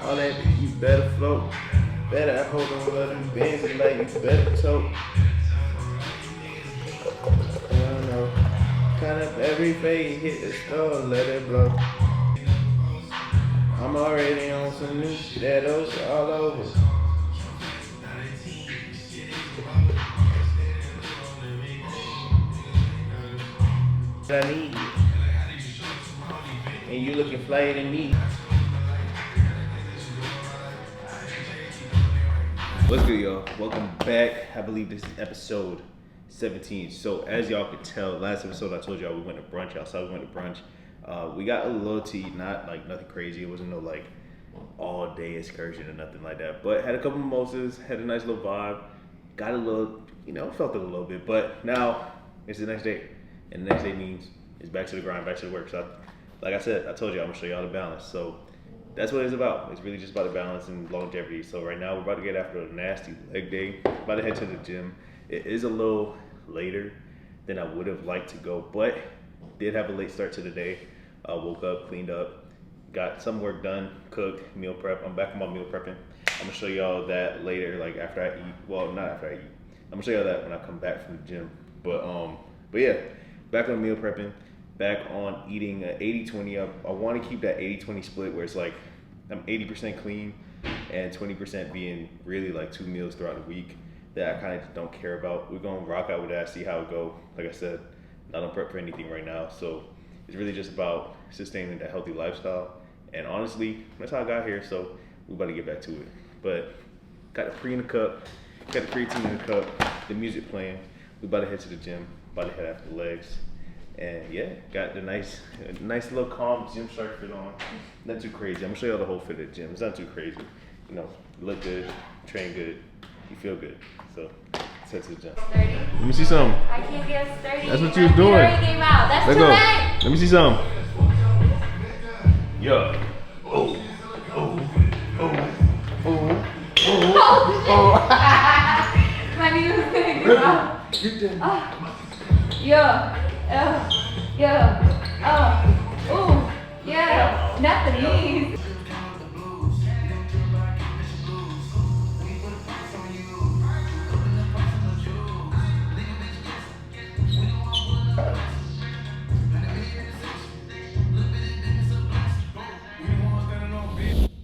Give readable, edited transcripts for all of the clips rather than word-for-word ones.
All that, you better float. Better hold on, let them bends it like you better tote. I don't know. Count up every fade, hit the store, let it blow. I'm already on some new shadows all over. I need you. And you looking flyer than me. What's good, y'all? Welcome back. I believe this is episode 17. So as y'all could tell, last episode I told y'all we went to brunch outside. We went to brunch. We got a little to eat, not like nothing crazy. It wasn't no like all day excursion or nothing like that. But had a couple mimosas, had a nice little vibe. Got a little, felt it a little bit. But now it's the next day. And the next day means it's back to the grind, back to the work. So like I said, I told you I'm gonna show y'all the balance. So that's what it's about. It's really just about the balance and longevity. So right now we're about to get after a nasty leg day. About to head to the gym. It is a little later than I would have liked to go, but did have a late start to the day. Woke up, cleaned up, got some work done, cooked, meal prep. I'm back on my meal prepping. I'm gonna show y'all that later, like after I eat. Well, not after I eat. I'm gonna show y'all that when I come back from the gym. But yeah, back on meal prepping, back on eating 80-20. I want to keep that 80-20 split where it's like I'm 80% clean and 20% being really like 2 meals throughout the week that I kind of don't care about. We're gonna rock out with that, see how it go. Like I said, not on prep for anything right now, so it's really just about sustaining that healthy lifestyle. And honestly, that's how I got here, so we're about to get back to it. But got the pre in the cup, got the creatine in the cup, the music playing. We about to head to the gym, about to head after the legs. And yeah, got the nice little calm gym shark fit on. Not too crazy. I'm gonna show y'all the whole fit of the gym. It's not too crazy. You look good, train good, you feel good. So let's head to the gym. 30. Let me see some. I can't get 30. That's what you was doing. Already came out. That's Let too go. late. Let me see some. Yeah. Oh. Oh. Oh. Oh. Oh. My knee was gonna go out. Yeah. Yeah. Oh. Yeah. Not the knees.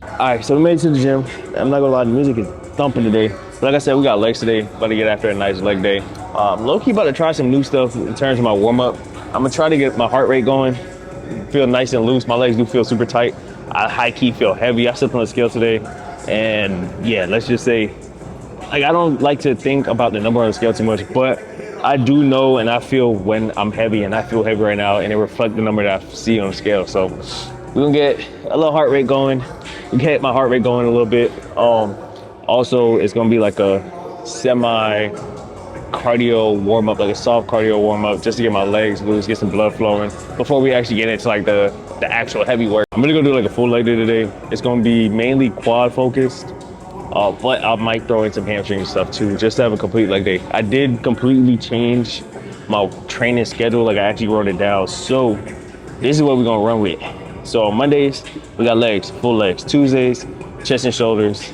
Alright, so we made it to the gym. I'm not gonna lie, the music is thumping today. But like I said, we got legs today. About to get after a nice leg day. Low-key about to try some new stuff in terms of my warm-up. I'm gonna try to get my heart rate going. Feel nice and loose. My legs do feel super tight. I high-key feel heavy. I stepped on the scale today. And yeah, let's just say, like, I don't like to think about the number on the scale too much, but I do know and I feel when I'm heavy, and I feel heavy right now, and it reflects the number that I see on the scale. So we're gonna get a little heart rate going. Get my heart rate going a little bit. Also, it's gonna be like a semi cardio warm up, like a soft cardio warm up, just to get my legs loose, get some blood flowing before we actually get into like the actual heavy work. I'm gonna go do like a full leg day today. It's gonna be mainly quad focused, but I might throw in some hamstring stuff too, just to have a complete leg day. I did completely change my training schedule, like I actually wrote it down. So this is what we're gonna run with. So on Mondays, we got legs, full legs. Tuesdays, chest and shoulders.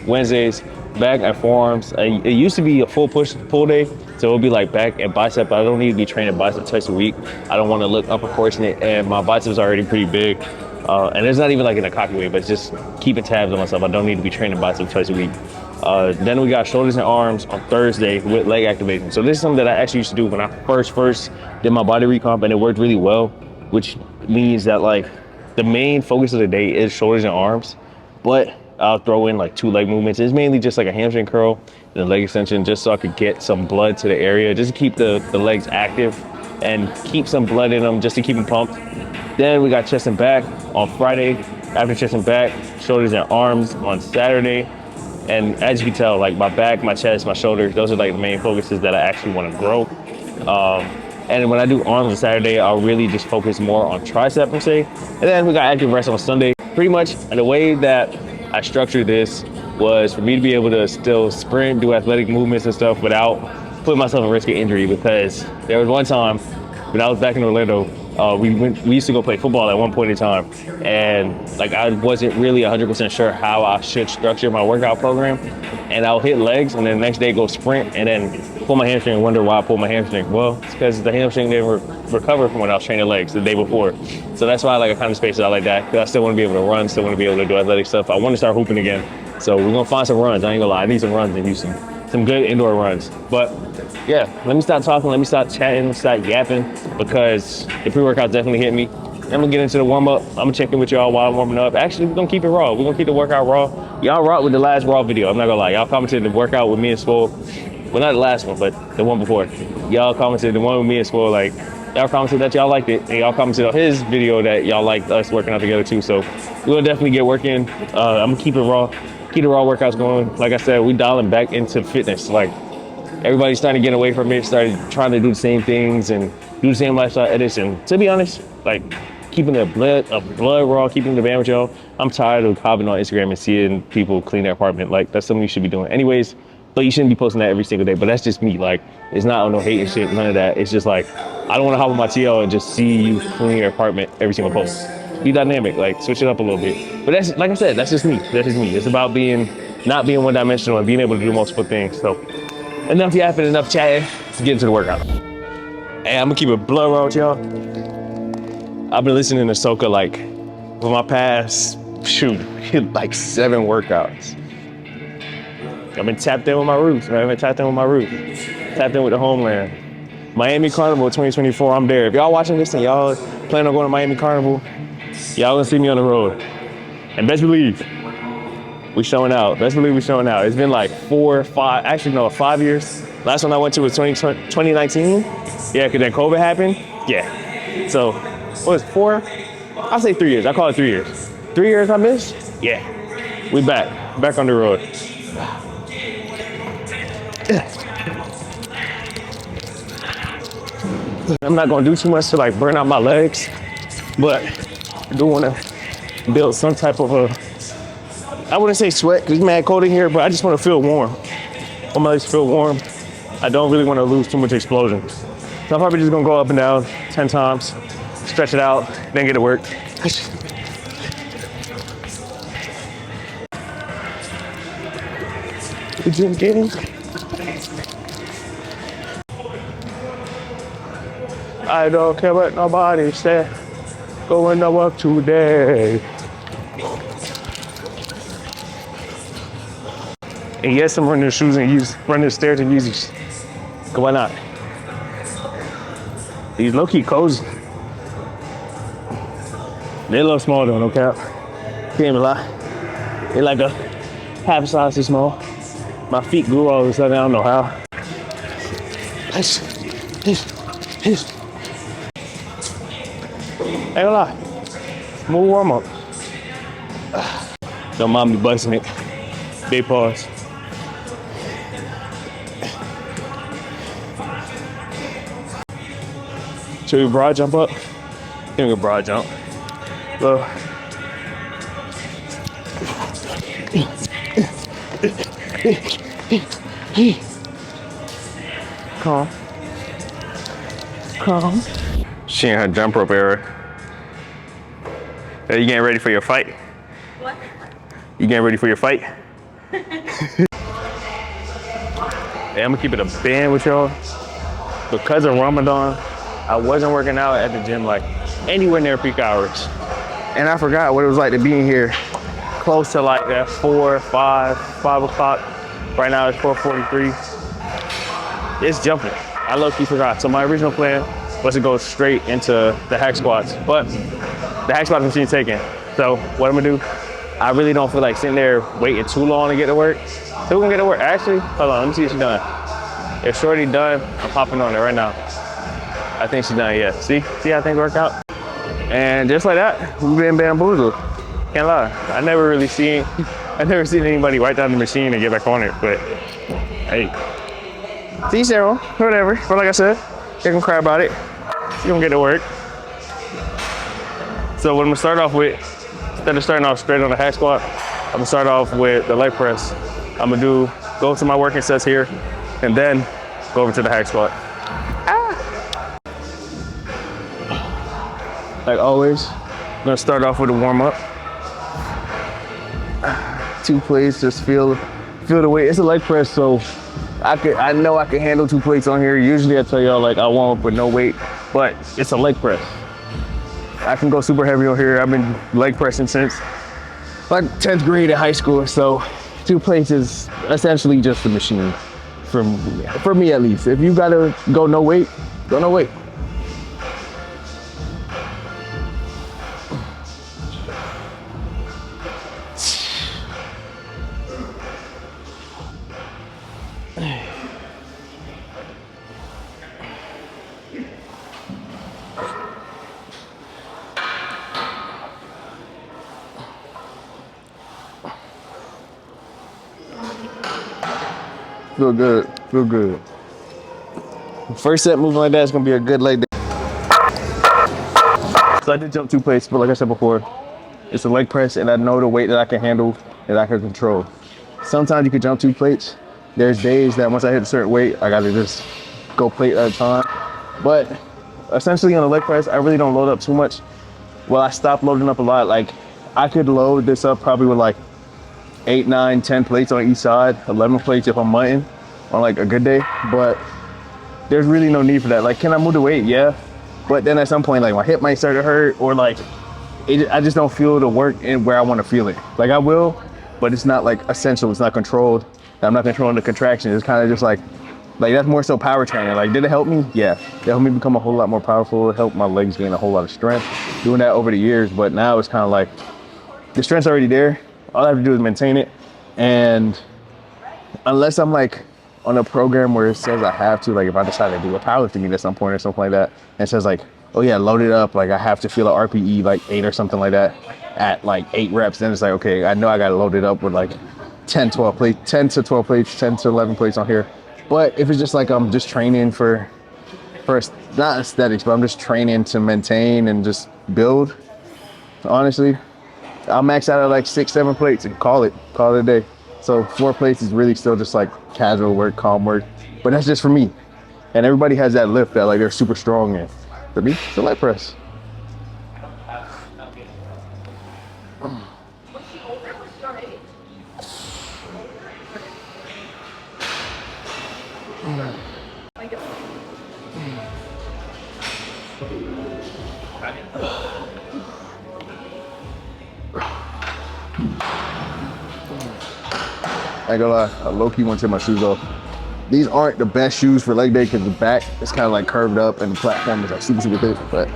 Wednesdays, back and forearms. It used to be a full pull day, so it'll be like back and bicep, but I don't need to be training bicep twice a week. I don't want to look unproportionate, and my biceps are already pretty big. And it's not even like in a cocky way, but it's just keeping tabs on myself. I don't need to be training bicep twice a week. Then we got shoulders and arms on Thursday with leg activation. So this is something that I actually used to do when I first did my body recomp, and it worked really well, which means that like the main focus of the day is shoulders and arms, but I'll throw in like 2 leg movements. It's mainly just like a hamstring curl and a leg extension, just so I could get some blood to the area, just to keep the legs active and keep some blood in them, just to keep them pumped. Then we got chest and back on Friday. After chest and back, shoulders and arms on Saturday. And as you can tell, like my back, my chest, my shoulders, those are like the main focuses that I actually want to grow. And when I do arms on Saturday, I'll really just focus more on tricep per se. And then we got active rest on Sunday. Pretty much, and the way that I structured this was for me to be able to still sprint, do athletic movements and stuff without putting myself at risk of injury, because there was one time when I was back in Orlando, We used to go play football at one point in time, and like I wasn't really 100% sure how I should structure my workout program, and I'll hit legs, and then the next day go sprint, and then pull my hamstring and wonder why I pulled my hamstring. Well, it's because the hamstring didn't recover from when I was training legs the day before. So that's why like I kind of space it out like that, because I still want to be able to run, still want to be able to do athletic stuff. I want to start hooping again, so we're gonna find some runs. I ain't gonna lie, I need some runs in Houston, some good indoor runs. But yeah, let me stop talking, let me stop chatting, let's stop yapping, because the pre-workout definitely hit me. I'm gonna get into the warm-up. I'm gonna check in with y'all while I'm warming up. Actually, we're gonna keep it raw. We're gonna keep the workout raw. Y'all rock with the last raw video. I'm not gonna lie. Y'all commented the workout with me and Swole. Well, not the last one, but the one before. Y'all commented the one with me and Swole. Like, y'all commented that y'all liked it. And y'all commented on his video that y'all liked us working out together too. So we'll definitely get working. I'm gonna keep it raw. Keep the raw workouts going. Like I said, we dialing back into fitness. Like, everybody's starting to get away from it, started trying to do the same things and do the same lifestyle edits. And to be honest, like, keeping the blood raw, keeping the band with y'all. I'm tired of hopping on Instagram and seeing people clean their apartment. Like, that's something you should be doing. Anyways, but you shouldn't be posting that every single day. But that's just me. Like, it's not on no hate and shit, none of that. It's just like, I don't want to hop on my TL and just see you clean your apartment every single post. Be dynamic, like, switch it up a little bit. But that's, like I said, that's just me. That's just me. It's about not being one-dimensional and being able to do multiple things. So, enough yapping, enough chatting. Let's get into the workout. Hey, I'm gonna keep it blood raw with y'all. I've been listening to Soca like for my past, like 7 workouts. I've been tapped in with my roots, man. I've been tapped in with my roots. Tapped in with the homeland. Miami Carnival 2024, I'm there. If y'all watching this and y'all plan on going to Miami Carnival, y'all gonna see me on the road. And best believe, we showing out. Best believe we showing out. It's been like 5 years. Last one I went to was 2019. Yeah, because then COVID happened. Yeah. So, what was it, 4? I'll say 3 years. I call it 3 years. 3 years I missed? Yeah. We back on the road. I'm not gonna do too much to like burn out my legs, but I do wanna build some type of I wouldn't say sweat because it's mad cold in here, but I just wanna feel warm. I want my legs to feel warm. I don't really wanna lose too much explosion. So I'm probably just gonna go up and down 10 times, stretch it out, then get to work. We drinking. I don't care what nobody said. Going to work today. And yes, I'm running the shoes and running the stairs and Yeezys. Why not? These low-key cozy. They a little small though, no cap. Can't even lie. They like a half size too small. My feet grew all of a sudden, I don't know how. Ain't gonna lie. Smooth warm up. Don't mind me busting it. Big pause. Should we broad jump up? Give me a broad jump. Low. Calm. Calm. She in her jump rope era. Are you getting ready for your fight? What? You getting ready for your fight? Hey, I'm gonna keep it a band with y'all. Because of Ramadan, I wasn't working out at the gym like anywhere near peak hours. And I forgot what it was like to be in here close to like that 4, 5 o'clock. Right now it's 4:43. It's jumping. I low-key forgot. So my original plan was to go straight into the hack squats, but the hack squat machine's taken. So what I'm gonna do, I really don't feel like sitting there waiting too long to get to work. So we're gonna get to work. Actually, hold on, let me see if she's done. If Shorty done, I'm popping on it right now. I think she's done, yeah. See how things work out? And just like that, we've been bamboozled. Can't lie, I never seen anybody write down the machine and get back on it, but hey. See, Cheryl, whatever. But like I said, you can cry about it. You're gonna get to work. So what I'm gonna start off with, instead of starting off straight on the hack squat, I'm gonna start off with the leg press. I'm gonna go to my working sets here, and then go over to the hack squat. like always. I'm gonna start off with a warm up. 2 plates, just feel the weight. It's a leg press, so I know I can handle 2 plates on here. Usually I tell y'all like I warm up with no weight, but it's a leg press. I can go super heavy on here. I've been leg pressing since like 10th grade in high school, so 2 plates is essentially just a machine for me at least. If you gotta go no weight, go no weight. Feel good, feel good. First set moving like that is gonna be a good leg day. So I did jump 2 plates, but like I said before, it's a leg press and I know the weight that I can handle, that I can control. Sometimes you can jump 2 plates. There's days that once I hit a certain weight, I gotta just go plate at a time. But essentially on a leg press, I really don't load up too much. Well, I stopped loading up a lot. Like I could load this up probably with like 8, 9, 10 plates on each side, 11 plates if I'm mutton on like a good day, but there's really no need for that. Like, can I move the weight? Yeah, but then at some point, like my hip might start to hurt, or like I just don't feel the work in where I want to feel it. Like I will, but it's not like essential. It's not controlled. I'm not controlling the contraction. It's kind of just like that's more so power training. Like, did it help me? Yeah, it helped me become a whole lot more powerful. It helped my legs gain a whole lot of strength doing that over the years. But now it's kind of like the strength's already there. All I have to do is maintain it. And unless I'm like on a program where it says I have to, like if I decide to do a powerlifting meet at some point or something like that, and it says like, oh yeah, load it up, like I have to feel an RPE like 8 or something like that at like 8 reps, then it's like, okay, I know I gotta load it up with like 10 to 12 plates, 10 to 11 plates on here. But if it's just like I'm just training for not aesthetics, but I'm just training to maintain and just build, honestly, I'll max out at like 6, 7 plates and call it a day. So 4 plates is really still just like casual work, calm work. But that's just for me. And everybody has that lift that like they're super strong in. For me, it's a leg press. I ain't gonna lie, I low-key want to take my shoes off. These aren't the best shoes for leg day because the back is kind of like curved up and the platform is like super, super thick, but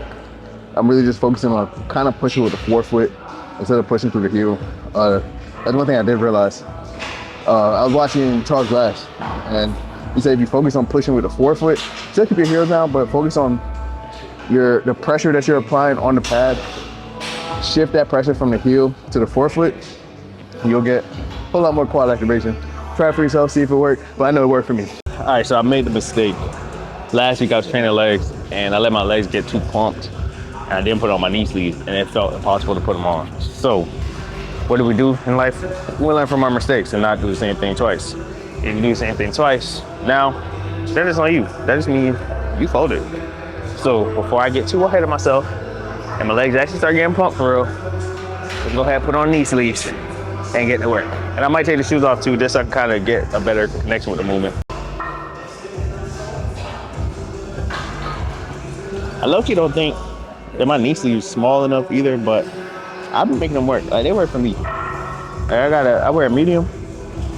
I'm really just focusing on kind of pushing with the forefoot instead of pushing through the heel. That's one thing I did realize. I was watching Charles Glass and he said if you focus on pushing with the forefoot, still keep your heels down, but focus on the pressure that you're applying on the pad. Shift that pressure from the heel to the forefoot, you'll get a whole lot more quad activation. Try it for yourself, see if it worked, but I know it worked for me. All right, so I made the mistake. Last week I was training legs and I let my legs get too pumped and I didn't put on my knee sleeves and it felt impossible to put them on. So what do we do in life? We learn from our mistakes and not do the same thing twice. If you do the same thing twice, now that is on you. That just means you folded. So before I get too ahead of myself and my legs actually start getting pumped for real, let's go ahead and put on knee sleeves and get to work. And I might take the shoes off too, just so I can kind of get a better connection with the movement. I low-key don't think that my knee sleeves small enough either, but I've been making them work. Like, they work for me. Like, I wear a medium,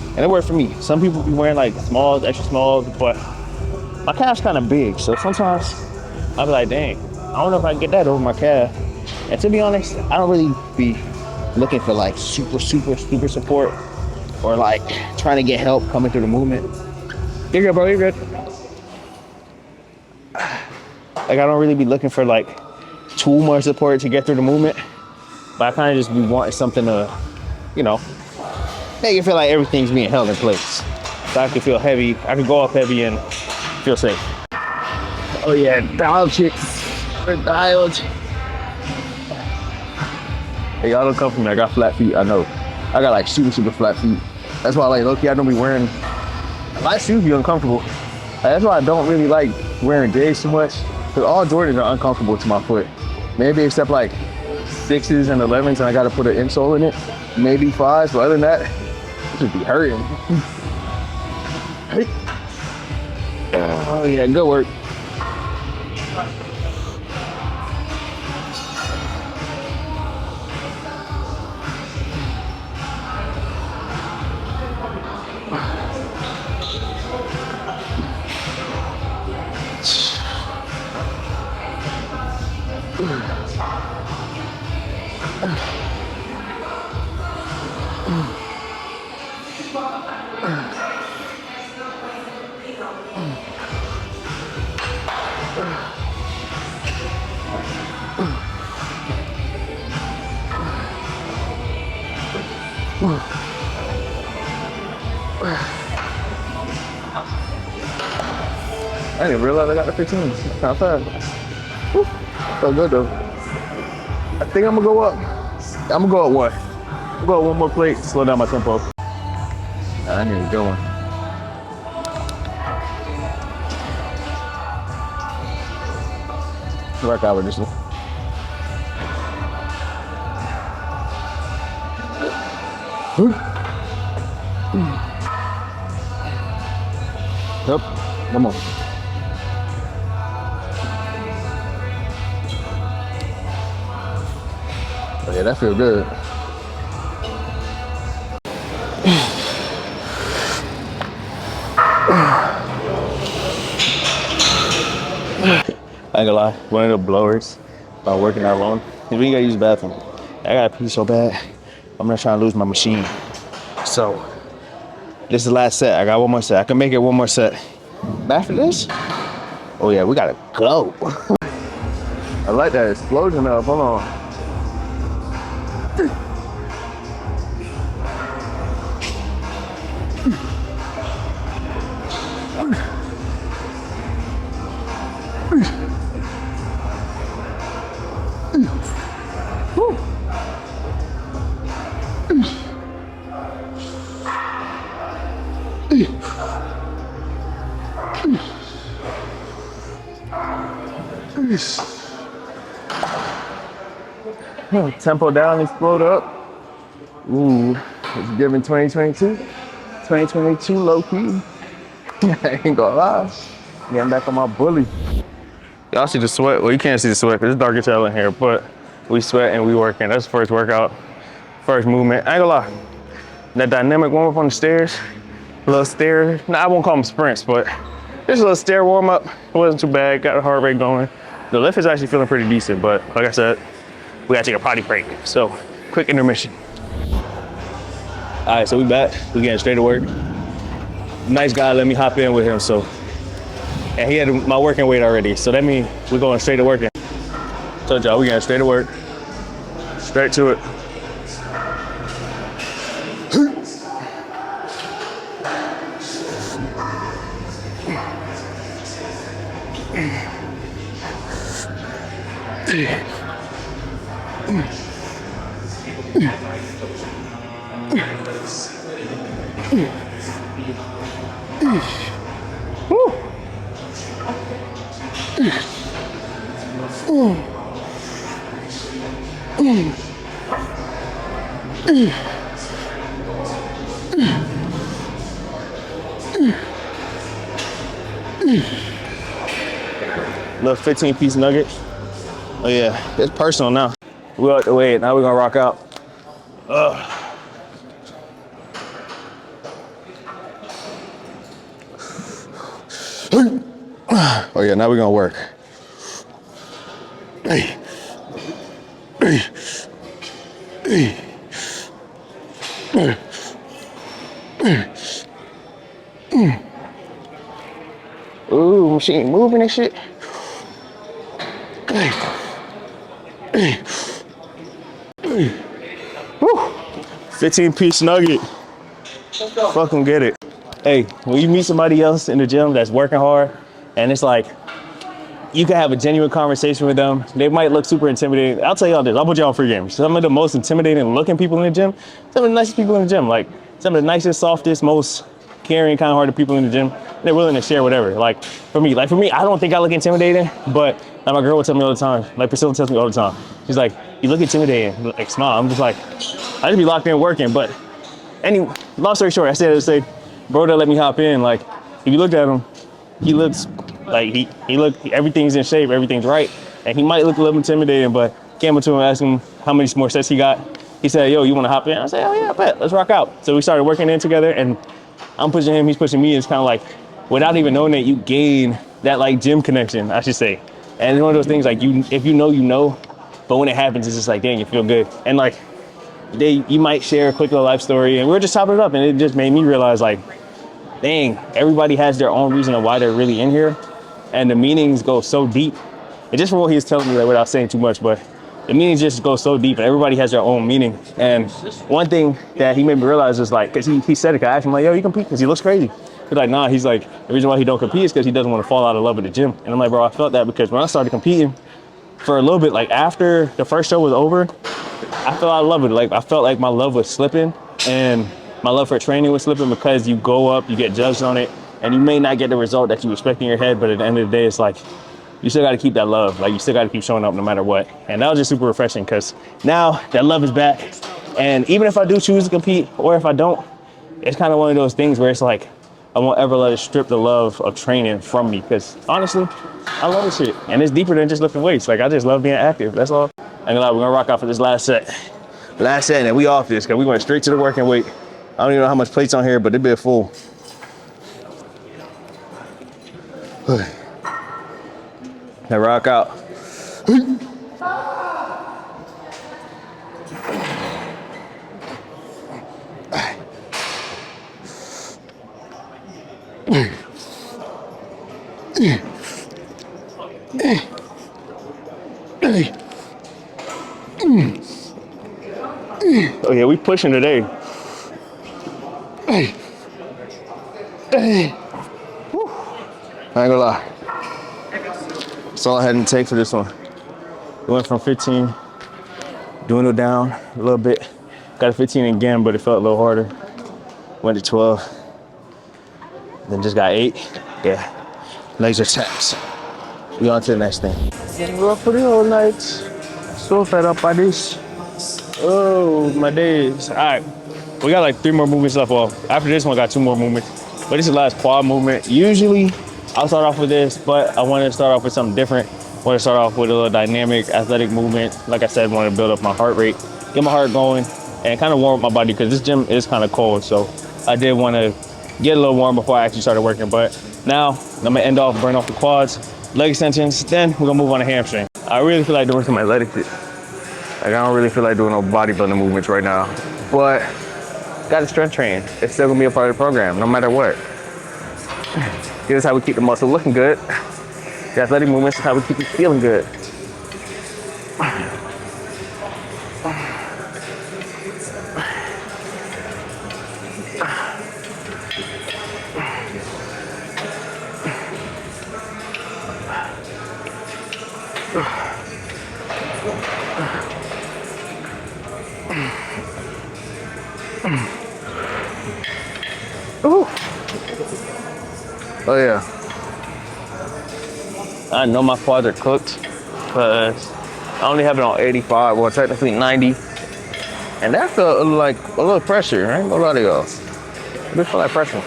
and it works for me. Some people be wearing like smalls, extra smalls, but my calf's kind of big, so sometimes I'll be like, dang, I don't know if I can get that over my calf. And to be honest, I don't really be looking for like super support or like trying to get help coming through the movement. You're good, bro, you're good. Like, I don't really be looking for like too much support to get through the movement, but I kind of just be wanting something to, you know, make it feel like everything's being held in place. So I can feel heavy, I can go up heavy and feel safe. Oh yeah, dialed chicks, we're dialed. Hey, y'all don't come from me, I got flat feet, I know. I got like super flat feet. That's why like low-key I don't be wearing, my shoes be uncomfortable. Like, that's why I don't really like wearing J's too much, because all Jordans are uncomfortable to my foot. Maybe except like 6s and 11s, and I got to put an insole in it. Maybe 5s, but other than that, it should be hurting. Oh yeah, good work. I didn't realize I got the 15. That's not fast. Whew. Felt good though. I think I'm gonna go up. I'm gonna go up one. I'm gonna go up one more plate, slow down my tempo. I need to go one. Work out with this one. Yep, come on. Oh yeah, that feels good. I ain't gonna lie, one of the blowers about working out alone. We ain't gotta use the bathroom. I gotta pee so bad. I'm not trying to lose my machine. So, this is the last set. I got one more set. I can make it one more set. But after this, oh yeah, we gotta go. I like that explosion up. Hold on. Tempo down, explode up. Ooh, it's giving 2022. 2022 low key. I ain't gonna lie. Getting back on my bully. Y'all see the sweat? Well, you can't see the sweat because it's dark as hell in here, but we sweat and we working. That's the first workout, first movement. I ain't gonna lie. That dynamic warm up on the stairs, a little stair. Nah, I won't call them sprints, but just a little stair warm up. It wasn't too bad. Got the heart rate going. The lift is actually feeling pretty decent, but like I said, we gotta take a potty break. So, quick intermission. All right, so we back. We getting straight to work. Nice guy let me hop in with him, so. And he had my working weight already, so that means we're going straight to working. Told y'all, we getting straight to work. Straight to it. Little 15-piece nugget. Oh yeah, it's personal now. We're out the way. Now we're gonna rock out. Oh yeah, now we're gonna work. Hey. Hey. Hey. Ooh, machine moving and shit. Hey. Hey. Hey. Woo. 15-piece nugget. Fucking get it. Hey, when you meet somebody else in the gym that's working hard, and it's like, you can have a genuine conversation with them. They might look super intimidating. I'll tell y'all this, I'll put y'all on free games. Some of the most intimidating looking people in the gym, some of the nicest people in the gym, like some of the nicest, softest, most caring, kind-hearted people in the gym, they're willing to share whatever. Like for me, I don't think I look intimidating, but And my girl would tell me all the time, like Priscilla tells me all the time. She's like, you look intimidating, like smile. I'm just like, I just be locked in working. But anyway, long story short, I said to say, bro that let me hop in, like, if you looked at him, he looks like he look, everything's in shape, everything's right. And he might look a little intimidating, but came up to him, asked him how many more sets he got. He said, yo, you wanna hop in? I said, oh yeah, I bet, let's rock out. So we started working in together, and I'm pushing him, he's pushing me. It's kind of like, without even knowing it, you gain that like gym connection, I should say. And it's one of those things like if you know, but when it happens, it's just like, dang, you feel good. And like, you might share a quick little life story, and we were just chopping it up, and it just made me realize like, dang, everybody has their own reason of why they're really in here, and the meanings go so deep. And just from what he was telling me, like, without saying too much, but the meanings just go so deep, and everybody has their own meaning. And one thing that he made me realize is like, cause he said it, 'cause I asked him like, yo, you compete? Cause he looks crazy. He's like, nah, he's like, the reason why he don't compete is because he doesn't want to fall out of love with the gym. And I'm like, bro, I felt that because when I started competing for a little bit, like after the first show was over, I fell out of love with it. Like I felt like my love was slipping, and my love for training was slipping, because you go up, you get judged on it, and you may not get the result that you expect in your head, but at the end of the day, it's like, you still got to keep that love. Like you still got to keep showing up no matter what. And that was just super refreshing, because now that love is back. And even if I do choose to compete, or if I don't, it's kind of one of those things where it's like, I won't ever let it strip the love of training from me, because honestly, I love this shit. And it's deeper than just lifting weights. Like I just love being active, that's all. And we're gonna rock out for this last set. Last set, and we off this, because we went straight to the working weight. I don't even know how much plates on here, but it be full. Now rock out. Oh yeah, we pushing today. I ain't gonna lie. That's all I had to take for this one. It went from 15, dwindled down a little bit. Got a 15 again, but it felt a little harder. Went to 12. Then just got 8. Yeah, laser taps. We on to the next thing. We're up for the whole night. So fed up by this. Oh, my days. All right, we got like 3 more movements left. Well, after this one, I got 2 more movements. But this is the last quad movement. Usually, I'll start off with this, but I wanted to start off with something different. I want to start off with a little dynamic, athletic movement. Like I said, I want to build up my heart rate, get my heart going, and kind of warm up my body, because this gym is kind of cold. So I did want to get a little warm before I actually started working. But now I'm gonna end off, burn off the quads, leg extensions, then we're gonna move on to hamstring. I really feel like doing some athletic shit. Like I don't really feel like doing no bodybuilding movements right now, but got to strength train. It's still gonna be a part of the program, no matter what. This is how we keep the muscle looking good. The athletic movements is how we keep it feeling good. Ooh. Oh yeah. I know my quads are cooked, because I only have it on 85, well technically 90. And that felt like a little pressure, I ain't gonna lie to y'all. It felt like pressure.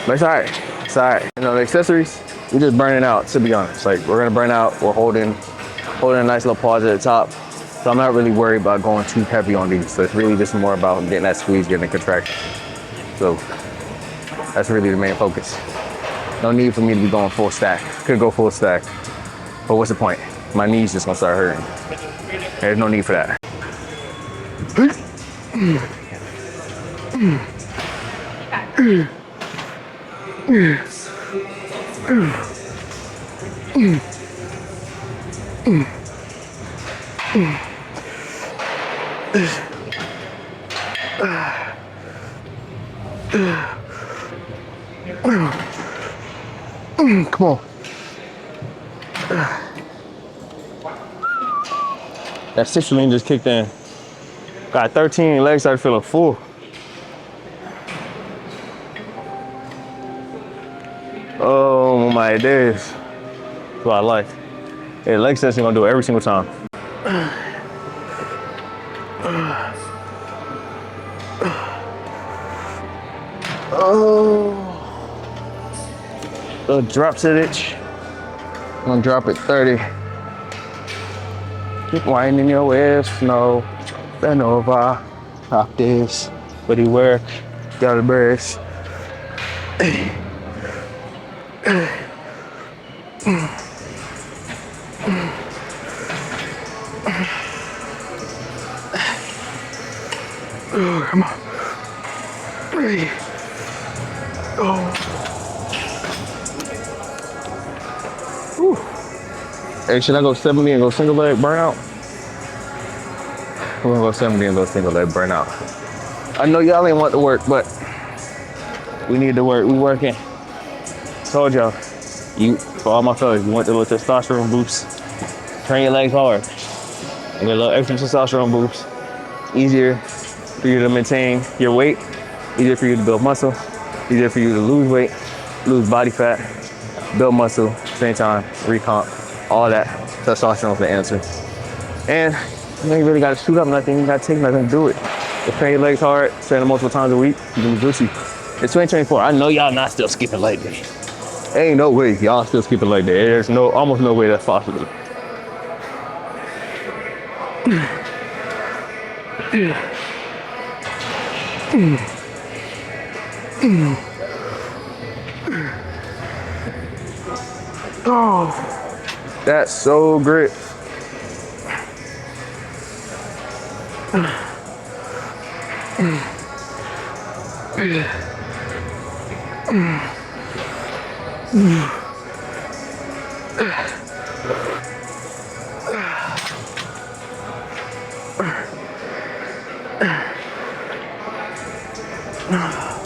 But it's alright, it's alright. You know, the accessories, we're just burning out, to be honest. Like we're gonna burn out, we're holding a nice little pause at the top. So I'm not really worried about going too heavy on these. So it's really just more about getting that squeeze, getting the contraction. So that's really the main focus. No need for me to be going full stack. Could go full stack, but what's the point? My knees just gonna start hurting. There's no need for that. Come on. That citrulline just kicked in. Got 13, legs started feeling full. Oh my days. That's what I like. Yeah, leg extension gonna do it every single time. Oh. Little drop stitch. I'm gonna drop it 30. Keep winding your waist, no. Bend over. Pop this. Body work. Got a brace. Oh, come on. 3. Oh. Whew. Hey, should I go 70 and go single leg burnout? We're gonna go 70 and go single leg burnout. I know y'all ain't want to work, but we need to work. We working. Told y'all, for all my fellas, you want the little testosterone boost. Train your legs hard. And get a little extra testosterone boost. Easier for you to maintain your weight. Easier for you to build muscle. Easier for you to lose weight, lose body fat, build muscle, same time, recomp, all that. Testosterone is the answer. And you ain't really gotta shoot up nothing, you gotta take nothing to do it. Just train your legs hard, train them multiple times a week, you can be Gucci. It's 2024, I know y'all not still skipping leg day. Ain't no way y'all still skipping leg day. There's almost no way that's possible. Oh, that's so great.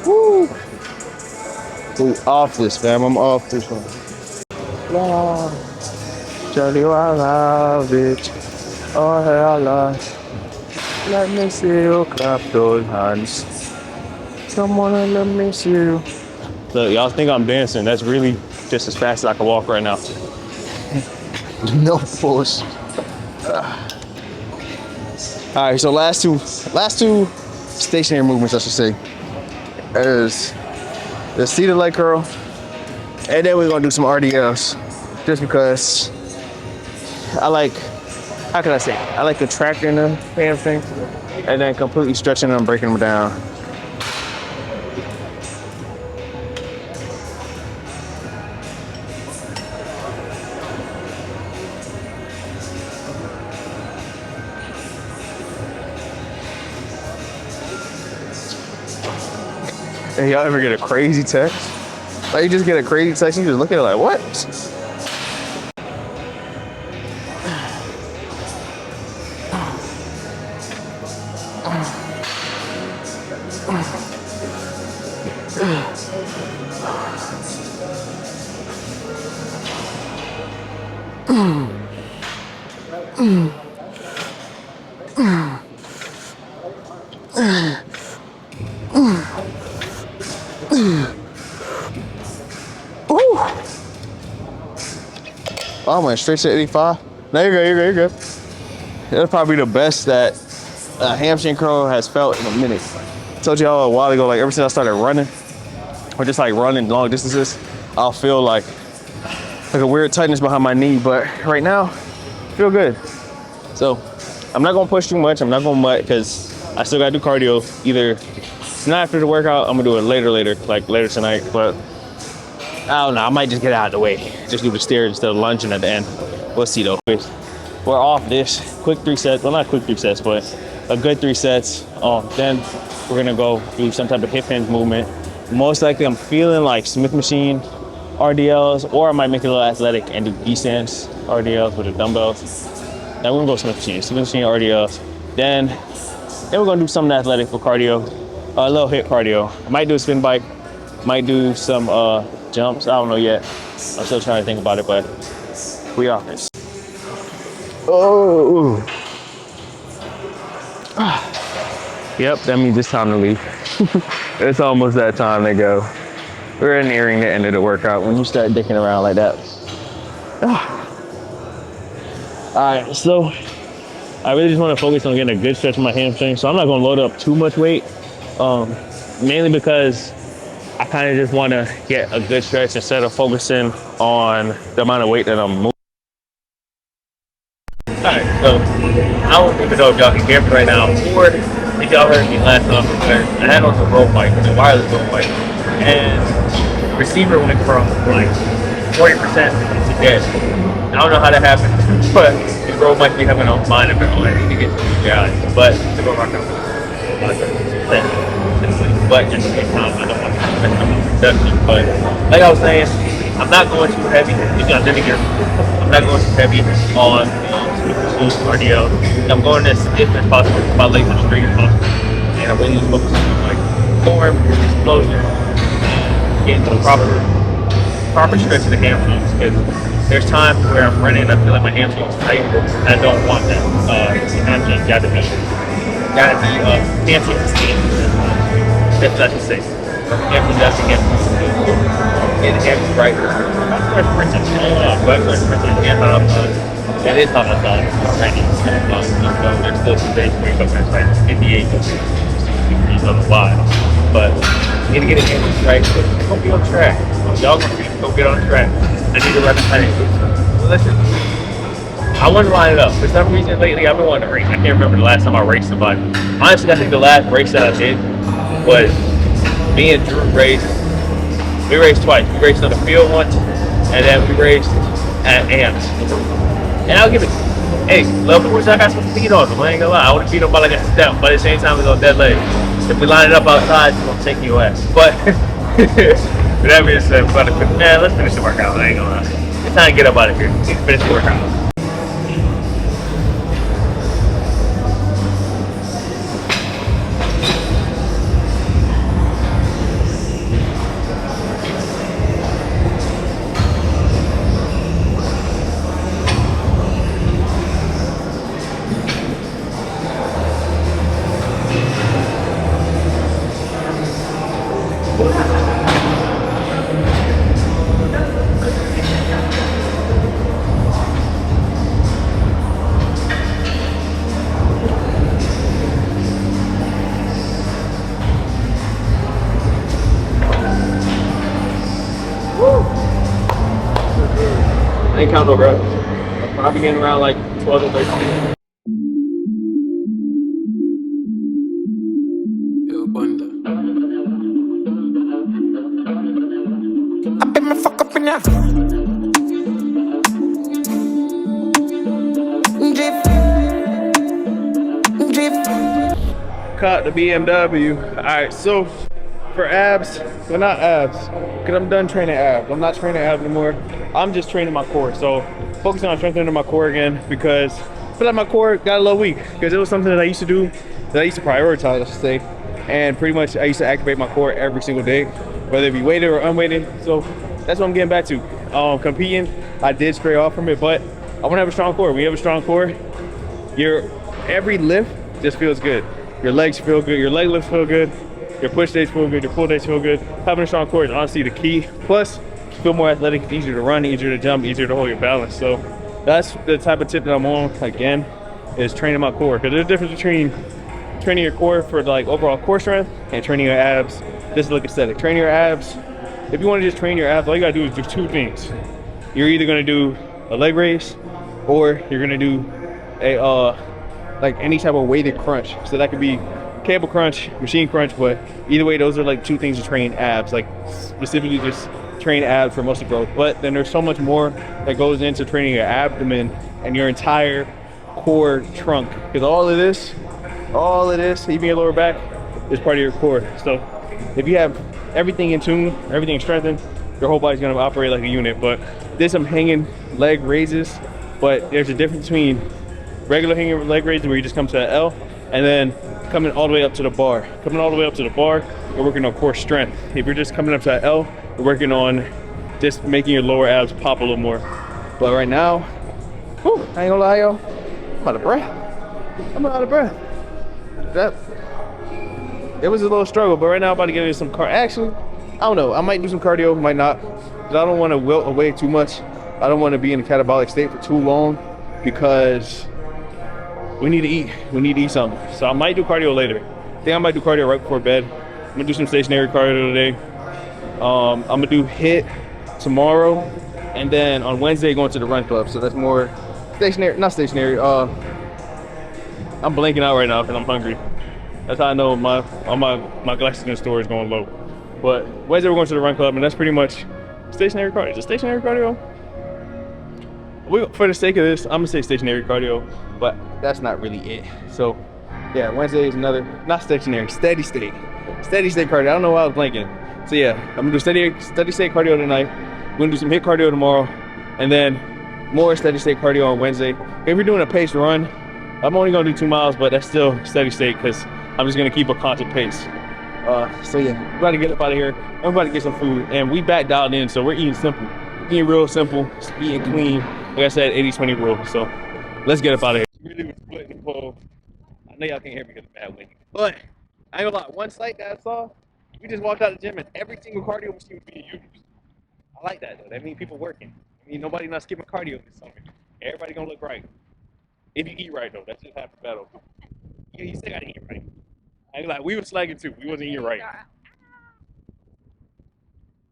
Woo. We off this, fam. I'm off this one. Tell you I love it. Oh, hell, let me see you clap those hands. Someone let me see you. Look, y'all think I'm dancing. That's really just as fast as I can walk right now. No force. All right, so last two stationary movements, I should say, is the seated leg curl, and then we're gonna do some RDLs, just because I like, how can I say, I like contracting the hamstring and then completely stretching them, breaking them down. And y'all ever get a crazy text? Like you just get a crazy text and you just look at it like, what? Oh, I went straight to 85. No, you're good. That's probably the best that a hamstring curl has felt in a minute. I told y'all a while ago, like ever since I started running, or just like running long distances, I'll feel like a weird tightness behind my knee, but right now, I feel good. So I'm not gonna push too much. I'm not gonna mutt because I still gotta do cardio. Either it's not after the workout, I'm gonna do it later, like later tonight, but I don't know, I might just get out of the way. Just do the stairs instead of lunging at the end. We'll see though. We're off this. Quick 3 sets. Well, not quick 3 sets, but a good 3 sets. Then we're gonna go do some type of hip hinge movement. Most likely I'm feeling like Smith machine RDLs, or I might make it a little athletic and do D-stands RDLs with the dumbbells. Now we're gonna go Smith machine RDLs. Then we're gonna do something athletic for cardio. A little hit cardio. I might do a spin bike. Might do some jumps. I don't know yet. I'm still trying to think about it, but we off this. Oh. Yep, that means it's time to leave. It's almost that time to go. We're nearing the end of the workout when you start dicking around like that. Alright, so I really just want to focus on getting a good stretch of my hamstring. So I'm not gonna load up too much weight. Mainly because I kind of just want to get a good stretch instead of focusing on the amount of weight that I'm moving. Alright, so I don't even know if y'all can hear me right now, or if y'all heard me last time, because I had on the road mic, the wireless road mic, and the receiver went from like 40% to dead. I don't know how that happened, but the road might be having a mind of it on. I need to get to the guys, but to go rock out. But just in time, I don't want to mess up my production. But like I was saying, I'm not going too heavy. If y'all didn't hear me, I'm not going too heavy on the cardio. I'm going as stiff as possible, my legs as straight as possible, and I'm really just focusing on like form, explosion, getting the proper stretch of the hamstrings. Because there's times where I'm running and I feel like my hamstrings tight. I don't want that. Hamstring gotta be hamstring sustained. That's what I should say. Hamstring does the hamstring. Get the hamstring right. I'm sprinting. It is hot outside. There's still some days where it's like 58 degrees otherwise. But you need to get it hamstring right. Don't be on track. Y'all gonna go get on track. I need to run the thing. So listen, I want to line it up. For some reason lately, I've been wanting to race. I can't remember the last time I raced somebody. Honestly, I think the last race that I did was me and Drew raced. We raced twice. We raced on the field once, and then we raced at AMS. And I'll give it, hey, love which I got some speed on him. I ain't gonna lie. I would have beat him by like a step, but at the same time, it's on dead leg. If we line it up outside, it's gonna take your ass. But with that being said, man, let's finish the workout. I ain't gonna lie. It's time to get up out of here. Let's finish the workout. I ain't count no reps. I'll be getting around like 12 to 13. I've been my fuck up in there. Caught the BMW. Alright, so for abs, they're not abs, because I'm done training abs. I'm not training abs anymore. I'm just training my core. So focusing on strengthening my core again, because I feel like my core got a little weak, because it was something that I used to do, that I used to prioritize, I should say. And pretty much I used to activate my core every single day, whether it be weighted or unweighted. So that's what I'm getting back to. Competing, I did stray off from it, but I want to have a strong core. When you have a strong core, every lift just feels good. Your legs feel good, your leg lifts feel good, your push days feel good, your pull days feel good. Having a strong core is honestly the key. Plus, you feel more athletic, it's easier to run, easier to jump, easier to hold your balance. So that's the type of tip that I'm on, again, is training my core. Because there's a difference between training your core for like overall core strength and training your abs just to look aesthetic. Training your abs, if you want to just train your abs, all you gotta do is do two things. You're either gonna do a leg raise, or you're gonna do a like any type of weighted crunch. So that could be cable crunch, machine crunch, but either way, those are like two things to train abs, like specifically just train abs for muscle growth. But then there's so much more that goes into training your abdomen and your entire core trunk, because all of this, even your lower back, is part of your core. So if you have everything in tune, everything strengthened, your whole body's gonna operate like a unit. But there's some hanging leg raises, but there's a difference between regular hanging leg raises where you just come to an L, and then coming all the way up to the bar. Coming all the way up to the bar, you're working on core strength. If you're just coming up to an L, you're working on just making your lower abs pop a little more. But right now, whew, I ain't gonna lie, yo, I'm out of breath. It was a little struggle, but right now I'm about to get into some actually, I don't know, I might do some cardio, might not, because I don't want to wilt away too much. I don't want to be in a catabolic state for too long, because we need to eat. We need to eat something. So I might do cardio later. I think I might do cardio right before bed. I'm gonna do some stationary cardio today. I'm gonna do HIIT tomorrow, and then on Wednesday going to the run club. So that's more stationary, not stationary. I'm blanking out right now because I'm hungry. That's how I know my glycogen store is going low. But Wednesday we're going to the run club, and that's pretty much stationary cardio. Is it stationary cardio? For the sake of this, I'm gonna say stationary cardio, but that's not really it. So yeah, Wednesday is another, not stationary, steady state cardio. I don't know why I was blanking. So yeah, I'm gonna do steady state cardio tonight. We're gonna do some HIIT cardio tomorrow, and then more steady state cardio on Wednesday. If we're doing a paced run, I'm only gonna do 2 miles, but that's still steady state because I'm just gonna keep a constant pace. So yeah, we're about to get up out of here. I'm about to get some food, and we back dialed in, so we're eating simple, eating real simple, eating clean. Like I said, 80-20 rule. So let's get up out of here. Really was splitting the pole. I know y'all can't hear me because of bad wind, but I ain't gonna lie. One site that I saw, we just walked out of the gym and every single cardio machine was being used. I like that though. That means people working. I mean, nobody not skipping cardio this summer. Everybody gonna look right. If you eat right though, that's just half the battle. You still gotta eat right. I ain't like we was slagging too. We wasn't eating right.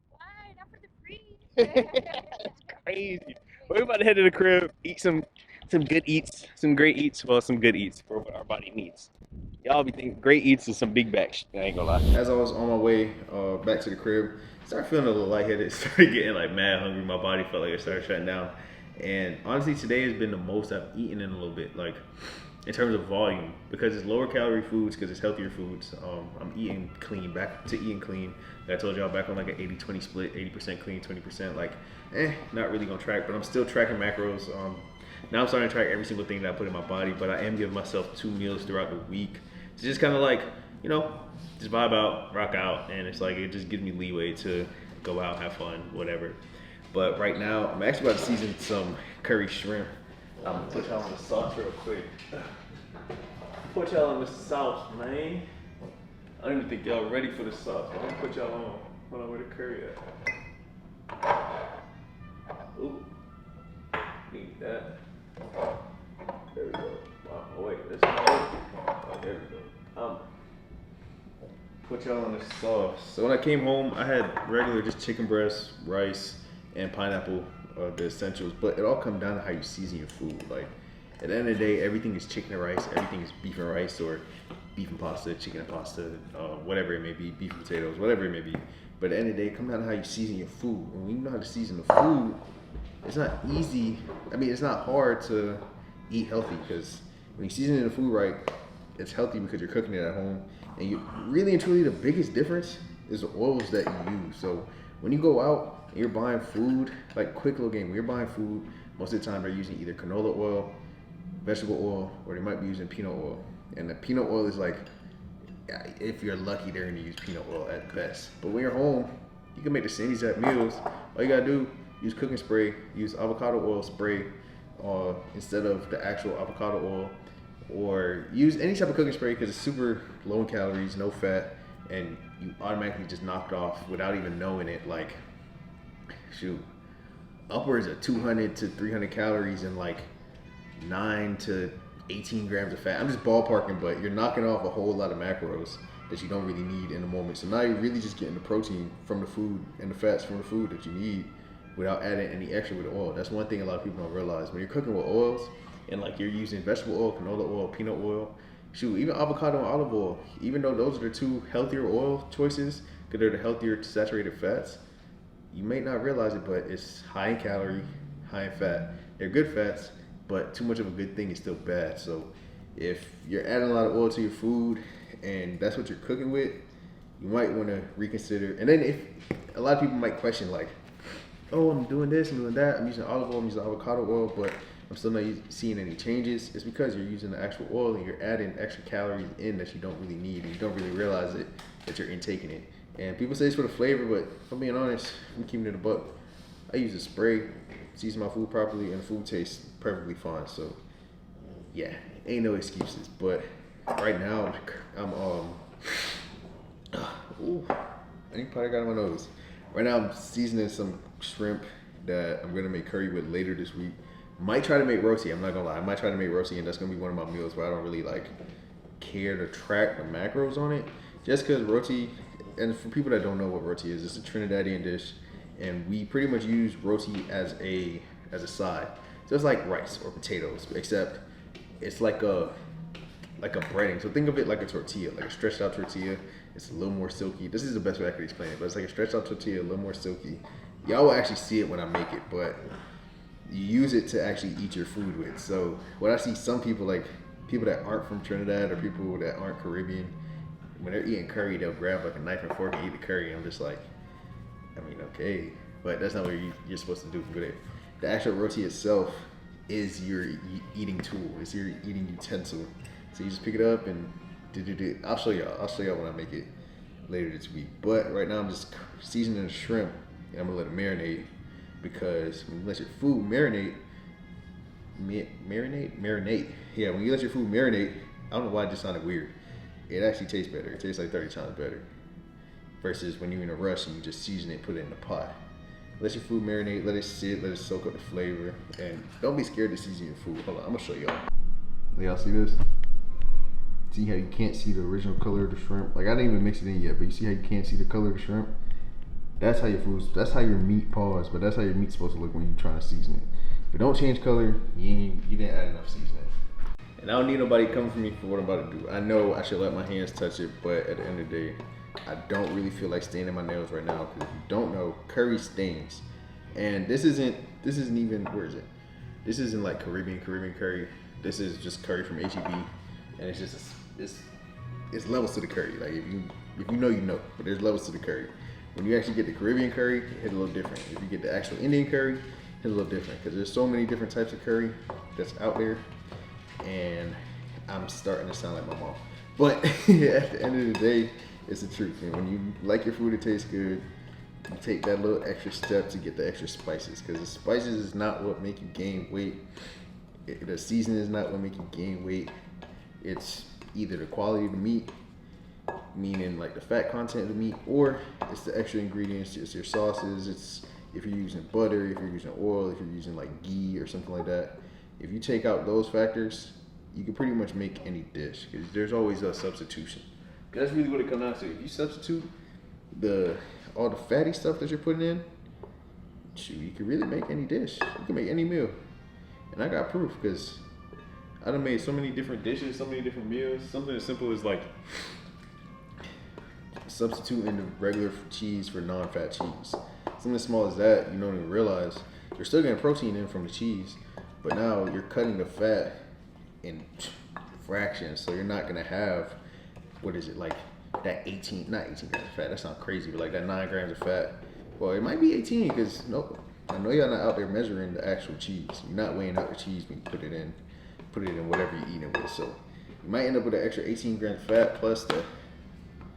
Why? Not for the free. It's crazy. We're about to head to the crib, eat some good eats, some great eats. Well, some good eats for what our body needs. Y'all be thinking great eats is some big bags. I ain't gonna lie. As I was on my way back to the crib, started feeling a little lightheaded. Started getting like mad hungry. My body felt like it started shutting down. And honestly, today has been the most I've eaten in a little bit, like in terms of volume, because it's lower calorie foods, because it's healthier foods. I'm eating clean, back to eating clean. Like I told y'all, back on like an 80-20 split, 80% clean, 20% like, not really gonna track, but I'm still tracking macros. Now I'm starting to track every single thing that I put in my body, but I am giving myself 2 meals throughout the week. It's just kind of like, you know, just vibe out, rock out, and it's like, it just gives me leeway to go out, have fun, whatever. But right now, I'm actually about to season some curry shrimp. I'm gonna put y'all on the sauce real quick. Put y'all on the sauce, man. I don't even think y'all ready for the sauce. I'm gonna put y'all on. Hold on, where the curry at? Ooh, need that. There we go. Oh wait, that's not it. Oh, there we go. Put y'all on the sauce. So when I came home, I had regular just chicken breast, rice, and pineapple, the essentials. But it all comes down to how you season your food. Like at the end of the day, everything is chicken and rice, everything is beef and rice, or beef and pasta, chicken and pasta, whatever it may be, beef and potatoes, whatever it may be. But at the end of the day, it comes down to how you season your food. And when you know how to season the food, it's not easy. I mean, it's not hard to eat healthy, because when you season the food right, it's healthy because you're cooking it at home. And you really and truly, the biggest difference is the oils that you use. So when you go out and you're buying food, like quick little game, when you're buying food, most of the time they're using either canola oil, vegetable oil, or they might be using peanut oil. And the peanut oil is like, if you're lucky, they're gonna use peanut oil at best. But when you're home, you can make the same exact meals. All you gotta do, use cooking spray, use avocado oil spray instead of the actual avocado oil, or use any type of cooking spray because it's super low in calories, no fat, and you automatically just knock it off without even knowing it. Like, shoot, upwards of 200 to 300 calories and like 9 to 18 grams of fat. I'm just ballparking, but you're knocking off a whole lot of macros that you don't really need in the moment. So now you're really just getting the protein from the food and the fats from the food that you need without adding any extra with oil. That's one thing a lot of people don't realize. When you're cooking with oils and like you're using vegetable oil, canola oil, peanut oil, shoot, even avocado and olive oil, even though those are the two healthier oil choices because they're the healthier saturated fats, you may not realize it, but it's high in calorie, high in fat. They're good fats, but too much of a good thing is still bad. So if you're adding a lot of oil to your food and that's what you're cooking with, you might want to reconsider. And then if a lot of people might question like, oh, I'm doing this, I'm doing that, I'm using olive oil, I'm using avocado oil, but I'm still not seeing any changes. It's because you're using the actual oil and you're adding extra calories in that you don't really need, and you don't really realize it, that you're intaking it. And people say it's for the flavor, but if I'm being honest, I'm keeping it a buck. I use a spray, season my food properly, and the food tastes perfectly fine. So yeah, ain't no excuses. But right now, I'm ooh, I think probably got on my nose. Right now, I'm seasoning some shrimp that I'm gonna make curry with later this week. Might try to make roti. I'm not gonna lie. I might try to make roti, and that's gonna be one of my meals where I don't really like care to track the macros on it, just because roti. And for people that don't know what roti is, it's a Trinidadian dish, and we pretty much use roti as a side. So it's like rice or potatoes, except it's like a breading. So think of it like a tortilla, like a stretched out tortilla. It's a little more silky. This is the best way I could explain it, but it's like a stretched out tortilla, a little more silky. Y'all will actually see it when I make it, but you use it to actually eat your food with. So what I see some people, like people that aren't from Trinidad or people that aren't Caribbean, when they're eating curry, they'll grab like a knife and fork and eat the curry. I'm just like, I mean, okay, but that's not what you're supposed to do. But the actual roti itself is your eating tool. It's your eating utensil. So you just pick it up and do. I'll show y'all when I make it later this week. But right now I'm just seasoning the shrimp, and I'm gonna let it marinate, because when you let your food marinate. Yeah, when you let your food marinate, I don't know why it just sounded weird. It actually tastes better. It tastes like 30 times better. Versus when you're in a rush and you just season it, put it in the pot. Let your food marinate, let it sit, let it soak up the flavor. And don't be scared to season your food. Hold on, I'm gonna show y'all. Y'all see this? See how you can't see the original color of the shrimp? Like I didn't even mix it in yet, but you see how you can't see the color of the shrimp? That's how that's how your meat paws, but that's how your meat's supposed to look when you're trying to season it. If it don't change color, you didn't add enough seasoning. And I don't need nobody coming for me for what I'm about to do. I know I should let my hands touch it, but at the end of the day, I don't really feel like staining my nails right now, because if you don't know, curry stains. And this isn't even, where is it? This isn't like Caribbean curry. This is just curry from HEB, and it's just it's levels to the curry. Like if you know, you know, but there's levels to the curry. When you actually get the Caribbean curry, it hits a little different. If you get the actual Indian curry, it hits a little different, because there's so many different types of curry that's out there. And I'm starting to sound like my mom. But at the end of the day, it's the truth. And when you like your food to taste good, you take that little extra step to get the extra spices. Because the spices is not what make you gain weight. The seasoning is not what make you gain weight. It's either the quality of the meat, meaning like the fat content of the meat, or it's the extra ingredients. It's your sauces. It's if you're using butter, if you're using oil, if you're using like ghee or something like that. If you take out those factors, you can pretty much make any dish, because there's always a substitution. That's really what it comes down to. If you substitute all the fatty stuff that you're putting in, shoot, you can really make any dish. You can make any meal. And I got proof, because I done made so many different dishes, so many different meals. Something as simple as like substituting the regular cheese for non-fat cheese. Something as small as that, you don't even realize you're still getting protein in from the cheese, but now you're cutting the fat in fractions, so you're not gonna have, what is it, like that not 18 grams of fat, that sounds crazy, but like that 9 grams of fat. Well, it might be 18, because I know y'all not out there measuring the actual cheese. You're not weighing out the cheese when you put it in whatever you're eating with. So you might end up with an extra 18 grams of fat plus the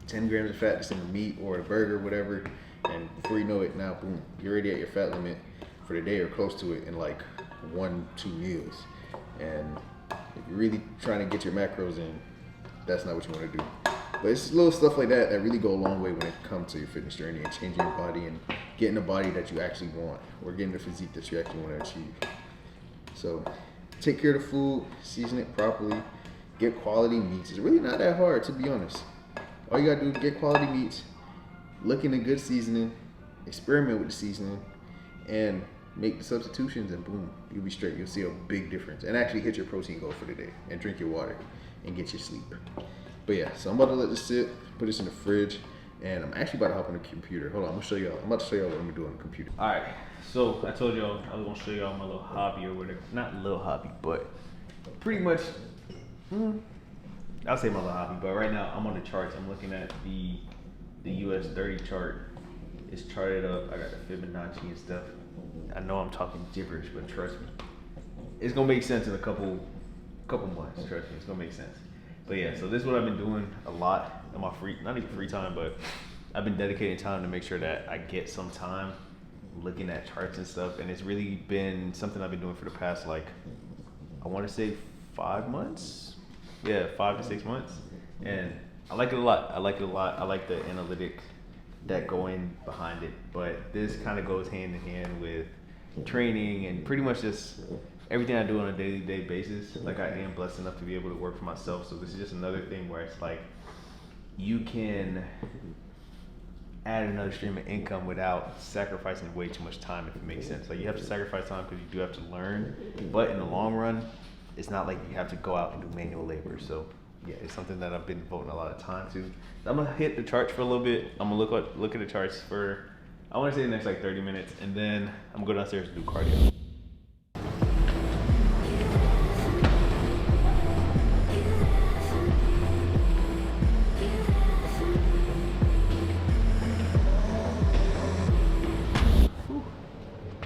10 grams of fat that's in the meat or the burger, whatever. And before you know it, now boom, you're already at your fat limit for the day or close to it in like 1-2 meals. And if you're really trying to get your macros in, that's not what you want to do. But it's little stuff like that that really go a long way when it comes to your fitness journey and changing your body and getting the body that you actually want, or getting the physique that you actually want to achieve. So take care of the food, season it properly, get quality meats. It's really not that hard, to be honest. All you gotta do is get quality meats, look into good seasoning, experiment with the seasoning, and make the substitutions, and boom, you'll be straight. You'll see a big difference. And actually hit your protein goal for the day, and drink your water, and get your sleep. But yeah, so I'm about to let this sit, put this in the fridge, and I'm actually about to hop on the computer. Hold on, I'm about to show y'all what I'm doing on the computer. All right, so I told y'all I was gonna show y'all my little hobby or whatever. Not little hobby, but pretty much, I'll say my little hobby. But right now I'm on the charts. I'm looking at the US 30 chart. It's charted up. I got the Fibonacci and stuff. I know I'm talking gibberish, but trust me, it's gonna make sense in a couple months. Trust me, it's gonna make sense. But yeah, so this is what I've been doing a lot in my not even free time, but I've been dedicating time to make sure that I get some time looking at charts and stuff. And it's really been something I've been doing for the past, like, I want to say 5 months. Yeah, 5 to 6 months. And I like it a lot. I like the analytic that go in behind it. But this kind of goes hand in hand with training and pretty much just everything I do on a day-to-day basis, like I am blessed enough to be able to work for myself. So this is just another thing where it's like you can add another stream of income without sacrificing way too much time, if it makes sense. Like you have to sacrifice time because you do have to learn, but in the long run, it's not like you have to go out and do manual labor. So yeah, it's something that I've been devoting a lot of time to. I'm gonna hit the charts for a little bit. I'm gonna look at the charts for, I wanna say the next like 30 minutes, and then I'm gonna go downstairs and do cardio.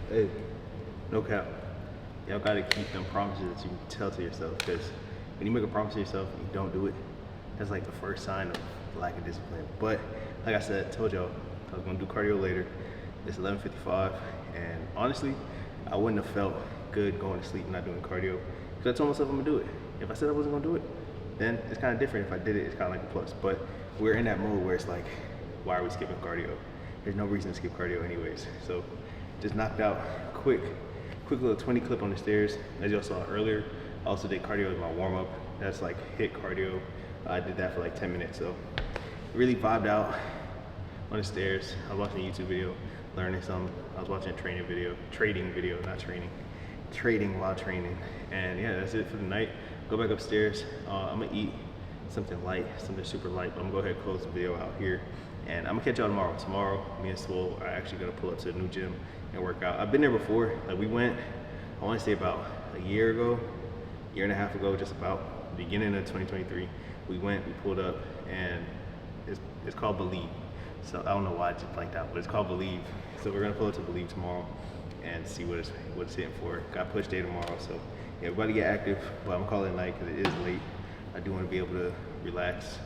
Hey, no cap. Y'all gotta keep them promises that you tell to yourself, because when you make a promise to yourself and you don't do it, that's like the first sign of lack of discipline. But like I said, told y'all I was gonna do cardio later. It's 11:55, and honestly, I wouldn't have felt good going to sleep and not doing cardio, because I told myself I'm gonna do it. If I said I wasn't gonna do it, then it's kind of different. If I did it, it's kind of like a plus. But we're in that mode where it's like, why are we skipping cardio? There's no reason to skip cardio anyways. So just knocked out quick little 20 clip on the stairs. As y'all saw earlier, I also did cardio as my warm up. That's like HIIT cardio. I did that for like 10 minutes. So really vibed out on the stairs. I was watching a YouTube video, learning something. I was watching a trading video, not training. Trading while training. And yeah, that's it for the night. Go back upstairs. I'm gonna eat something light, something super light, but I'm gonna go ahead and close the video out here. And I'm gonna catch y'all tomorrow. Tomorrow, me and Swole are actually gonna pull up to the new gym and work out. I've been there before. Like we went, I wanna say about a year and a half ago, just about the beginning of 2023. We went, we pulled up, and it's called Believe. So I don't know why I just blanked out, but it's called Believe. So we're gonna pull up to Believe tomorrow and see what it's hitting for. Got push day tomorrow, so yeah, everybody get active, but I'm calling it night because it is late. I do want to be able to relax,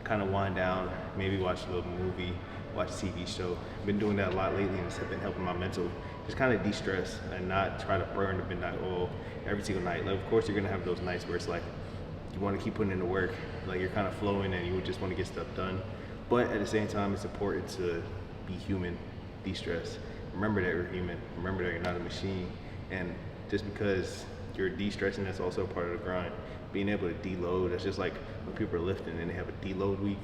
kind of wind down, maybe watch a little movie, watch a TV show. Been doing that a lot lately, and it's been helping my mental. Just kind of de-stress and not try to burn the midnight oil every single night. Like, of course, you're gonna have those nights where it's like you want to keep putting in the work, like you're kind of flowing and you just want to get stuff done. But at the same time, it's important to be human, de-stress. Remember that you're human. Remember that you're not a machine. And just because you're de-stressing, that's also a part of the grind. Being able to deload, that's just like when people are lifting and they have a deload week.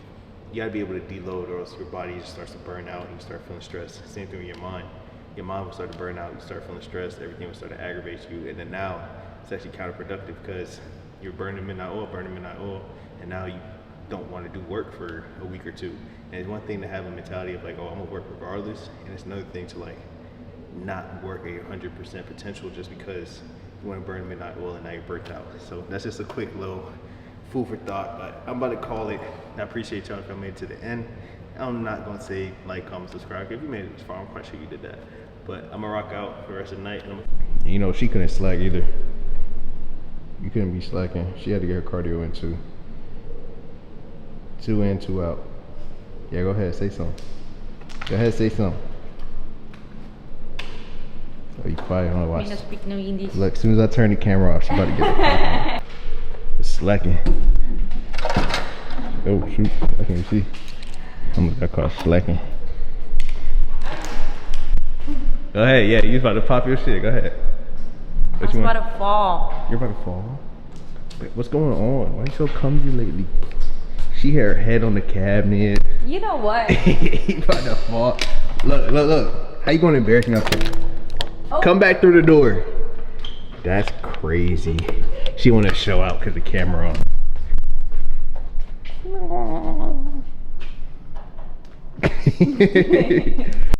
You gotta be able to deload, or else your body just starts to burn out and you start feeling stressed. Same thing with your mind. Your mind will start to burn out, you start feeling stressed, everything will start to aggravate you. And then now, it's actually counterproductive because you're burning midnight oil, and now you don't want to do work for a week or two. And it's one thing to have a mentality of like, oh, I'm gonna work regardless, and it's another thing to like not work at your 100% potential just because you want to burn midnight oil and now you're burnt out. So that's just a quick little food for thought, but I'm about to call it. I appreciate y'all if I made it to the end. I'm not gonna say like, comment, subscribe. If you made it this far, I'm quite sure you did that. But I'm gonna rock out for the rest of the night. You know, she couldn't slack either. You couldn't be slacking. She had to get her cardio in too. 2 in, 2 out. Yeah, go ahead, say something. Go ahead, say something. Oh, you quiet, I don't watch. Speak no English. Look, as soon as I turn the camera off, she's about to get it. It's slacking. Oh shoot, I can't see. I'm gonna call slacking. Go ahead, yeah, you about to pop your shit, go ahead. I was about to fall. You're about to fall? Wait, what's going on? Why are you so clumsy lately? She had her head on the cabinet. You know what? You about to fall. Look. How you gonna embarrass me out there? Oh. Come back through the door. That's crazy. She wanna show out because the camera on.